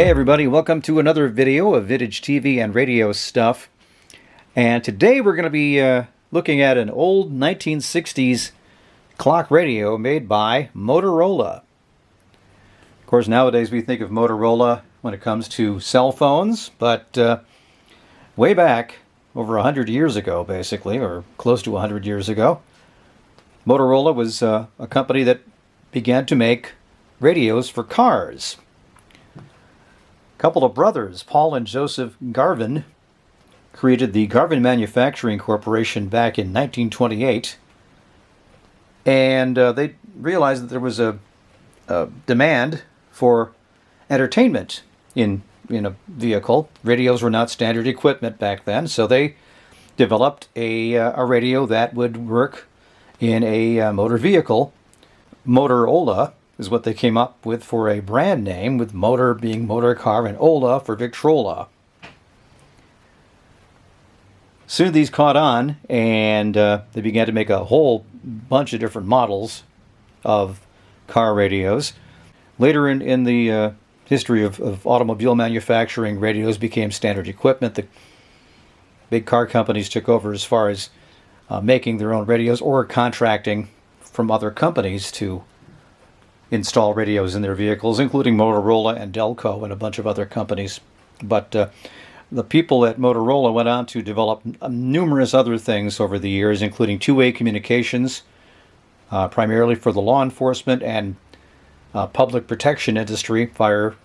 Hey everybody, welcome to another video of vintage TV and radio stuff. And today we're going to be looking at an old 1960s clock radio made by Motorola. Of course, nowadays we think of Motorola when it comes to cell phones, but way back, over 100 years ago basically, or close to 100 years ago, Motorola was a company that began to make radios for cars. Couple of brothers, Paul and Joseph Garvin, created the Garvin Manufacturing Corporation back in 1928, and they realized that there was a demand for entertainment in a vehicle. Radios were not standard equipment back then, so they developed a radio that would work in a motor vehicle. Motorola is what they came up with for a brand name, with motor being motor car and Ola for Victrola. Soon these caught on, and they began to make a whole bunch of different models of car radios. Later in the history of automobile manufacturing, radios became standard equipment. The big car companies took over as far as making their own radios or contracting from other companies to install radios in their vehicles, including Motorola and Delco and a bunch of other companies. But the people at Motorola went on to develop numerous other things over the years, including two-way communications, primarily for the law enforcement and public protection industry, fire,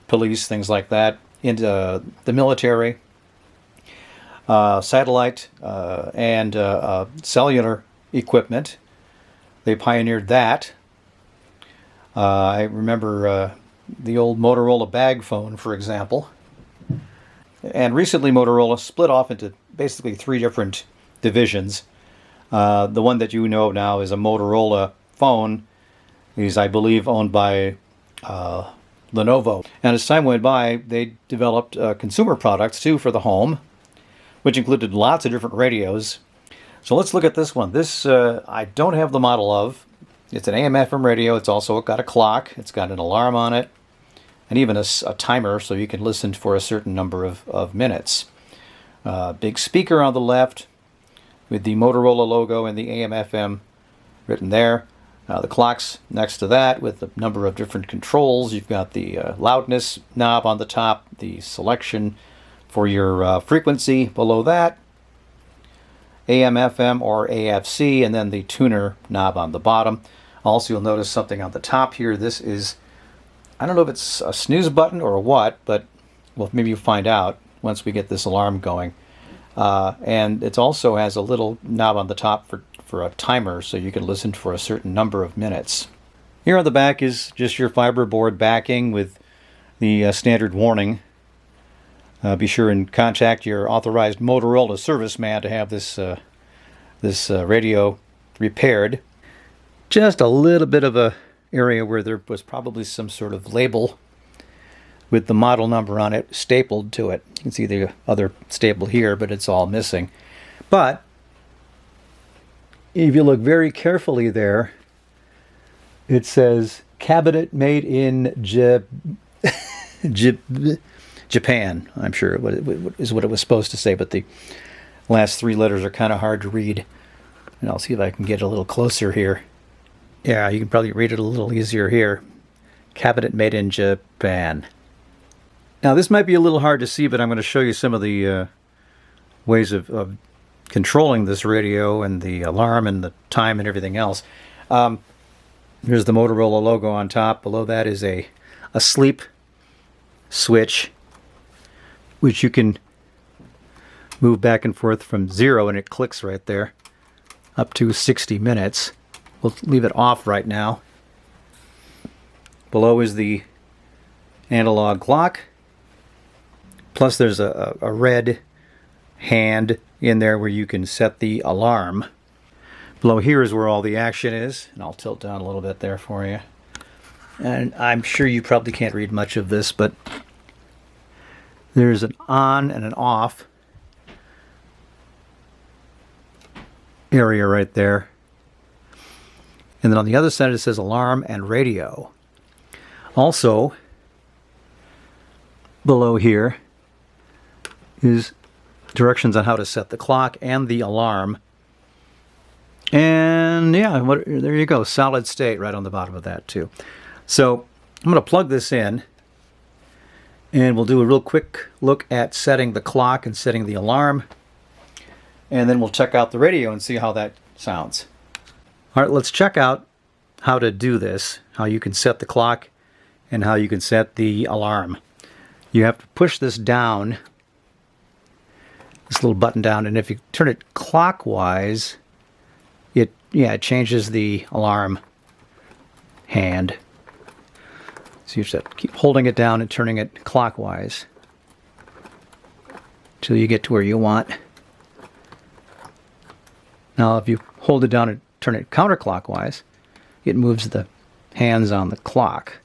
police, things like that, into the military, satellite and cellular equipment. They pioneered that. I remember the old Motorola bag phone, for example. And recently Motorola split off into basically three different divisions. The one that you know now is a Motorola phone. Is, I believe, owned by Lenovo. And as time went by, they developed consumer products, too, for the home, which included lots of different radios. So let's look at this one. This I don't have the model of. It's an AM/FM radio. It's also got a clock. It's got an alarm on it, and even a timer, so you can listen for a certain number of minutes. Big speaker on the left with the Motorola logo and the AM/FM written there. The clock's next to that with a number of different controls. You've got the loudness knob on the top, the selection for your frequency below that, AM/FM or AFC, and then the tuner knob on the bottom. Also, you'll notice something on the top here. This is, I don't know if it's a snooze button or what, but well, maybe you'll find out once we get this alarm going. And it also has a little knob on the top for a timer, so you can listen for a certain number of minutes. Here on the back is just your fiberboard backing with the standard warning. Be sure and contact your authorized Motorola serviceman to have this radio repaired. Just a little bit of a area where there was probably some sort of label with the model number on it stapled to it. You can see the other staple here, but it's all missing. But if you look very carefully there, it says cabinet made in Japan. I'm sure is what it was supposed to say, but the last three letters are kind of hard to read. And I'll see if I can get a little closer here. Yeah, you can probably read it a little easier here. Cabinet made in Japan. Now, this might be a little hard to see, but I'm going to show you some of the ways of controlling this radio and the alarm and the time and everything else. Here's the Motorola logo on top. Below that is a sleep switch, which you can move back and forth from 0, and it clicks right there, up to 60 minutes. We'll leave it off right now. Below is the analog clock. Plus there's a red hand in there where you can set the alarm. Below here is where all the action is, and I'll tilt down a little bit there for you. And I'm sure you probably can't read much of this, but there's an on and an off area right there. And then on the other side it says alarm and radio. Also, below here is directions on how to set the clock and the alarm. And yeah, there you go, solid state right on the bottom of that too. So I'm going to plug this in, and we'll do a real quick look at setting the clock and setting the alarm, and then we'll check out the radio and see how that sounds. All right, let's check out how to do this, how you can set the clock and how you can set the alarm. You have to push this down, this little button down, and if you turn it clockwise, it changes the alarm hand. So you have to keep holding it down and turning it clockwise until you get to where you want. Now if you hold it down and turn it counterclockwise, it moves the hands on the clock.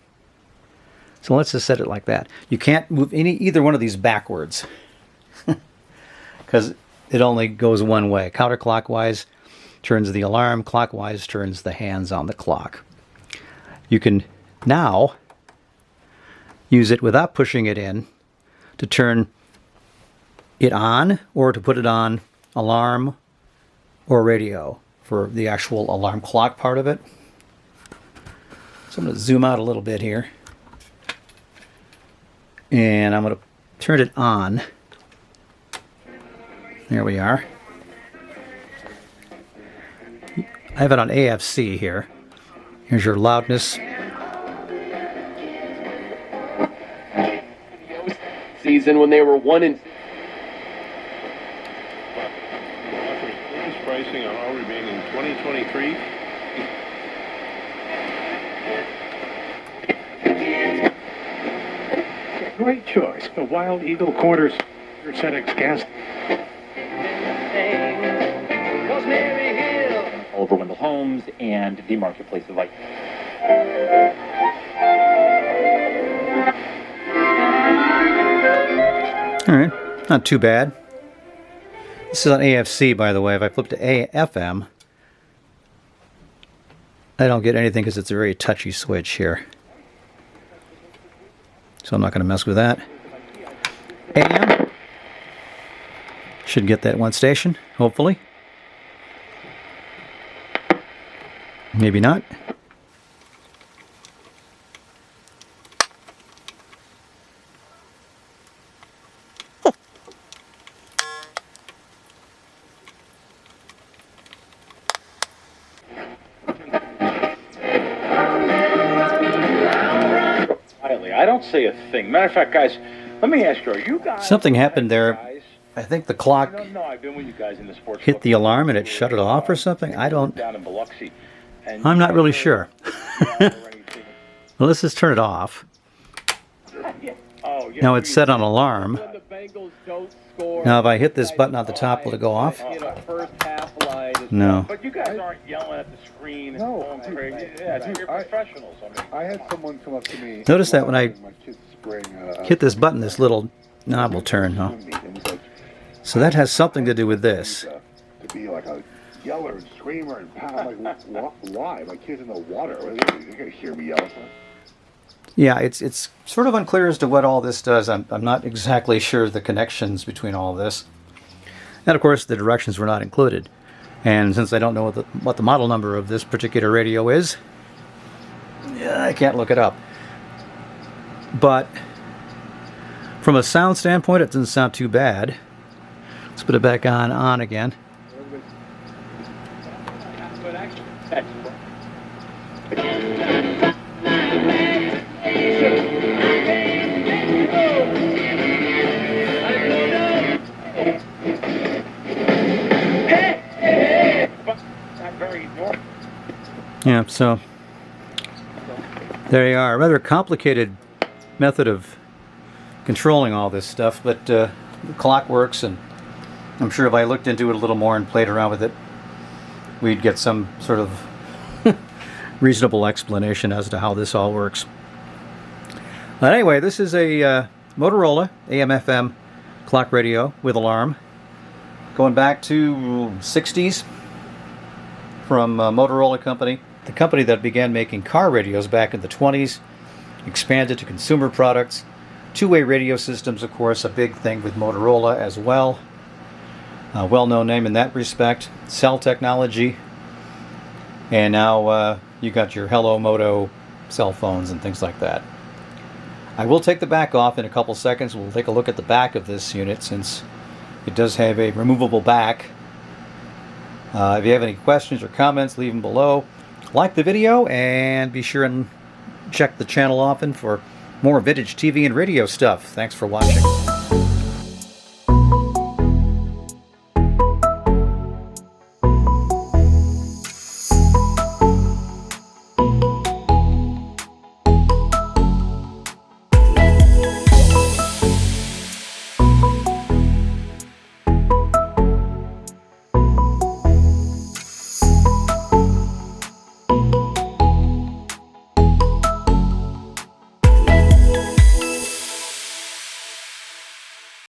So let's just set it like that. You can't move either one of these backwards because it only goes one way. Counterclockwise turns the alarm, clockwise turns the hands on the clock. You can now use it without pushing it in to turn it on or to put it on alarm or radio for the actual alarm clock part of it. So I'm going to zoom out a little bit here. And I'm going to turn it on. There we are. I have it on AFC here. Here's your loudness. Season when they were 1 pricing on all remaining 2023. Great choice. The Wild Eagle Quarters Cenex gas. Over Wendell Homes and the Marketplace of Light. All right, not too bad. This is on AFC, by the way. If I flip to AFM, I don't get anything because it's a very touchy switch here. So I'm not going to mess with that. AM should get that one station, hopefully. Maybe not. I don't say a thing. Matter of fact, guys, let me ask you, are you guys... Something happened there. I think the clock I've been with you guys in the sports hit the alarm and it shut it off or something. I'm not really sure. Well, let's just turn it off. Now it's set on alarm. Now if I hit this button at the top, will it go off? No. But you guys aren't yelling at the screen and going crazy. Yeah, you're professionals. I had someone come up to me. Notice that when I hit this button, this little knob will turn, huh? So that has something to do with this. To be like a yeller and screamer and pound. I'm like, why? My kid's in the water. You're gonna hear me yell. Yeah, it's sort of unclear as to what all this does. I'm not exactly sure the connections between all of this. And of course, the directions were not included. And since I don't know what the model number of this particular radio is, I can't look it up. But from a sound standpoint, it doesn't sound too bad. Let's put it back on again. Yeah, so there you are. A rather complicated method of controlling all this stuff, but the clock works, and I'm sure if I looked into it a little more and played around with it, we'd get some sort of reasonable explanation as to how this all works. But anyway, this is a Motorola AM/FM clock radio with alarm, going back to 60s, from Motorola Company, the company that began making car radios back in the 20s, expanded to consumer products, Two-way radio systems, of course, a big thing with Motorola as well. A well-known name in that respect. Cell technology. And now you got your Hello Moto cell phones and things like that. I will take the back off in a couple seconds. We'll take a look at the back of this unit since it does have a removable back. If you have any questions or comments, leave them below. Like the video and be sure and check the channel often for more vintage TV and radio stuff. Thanks for watching.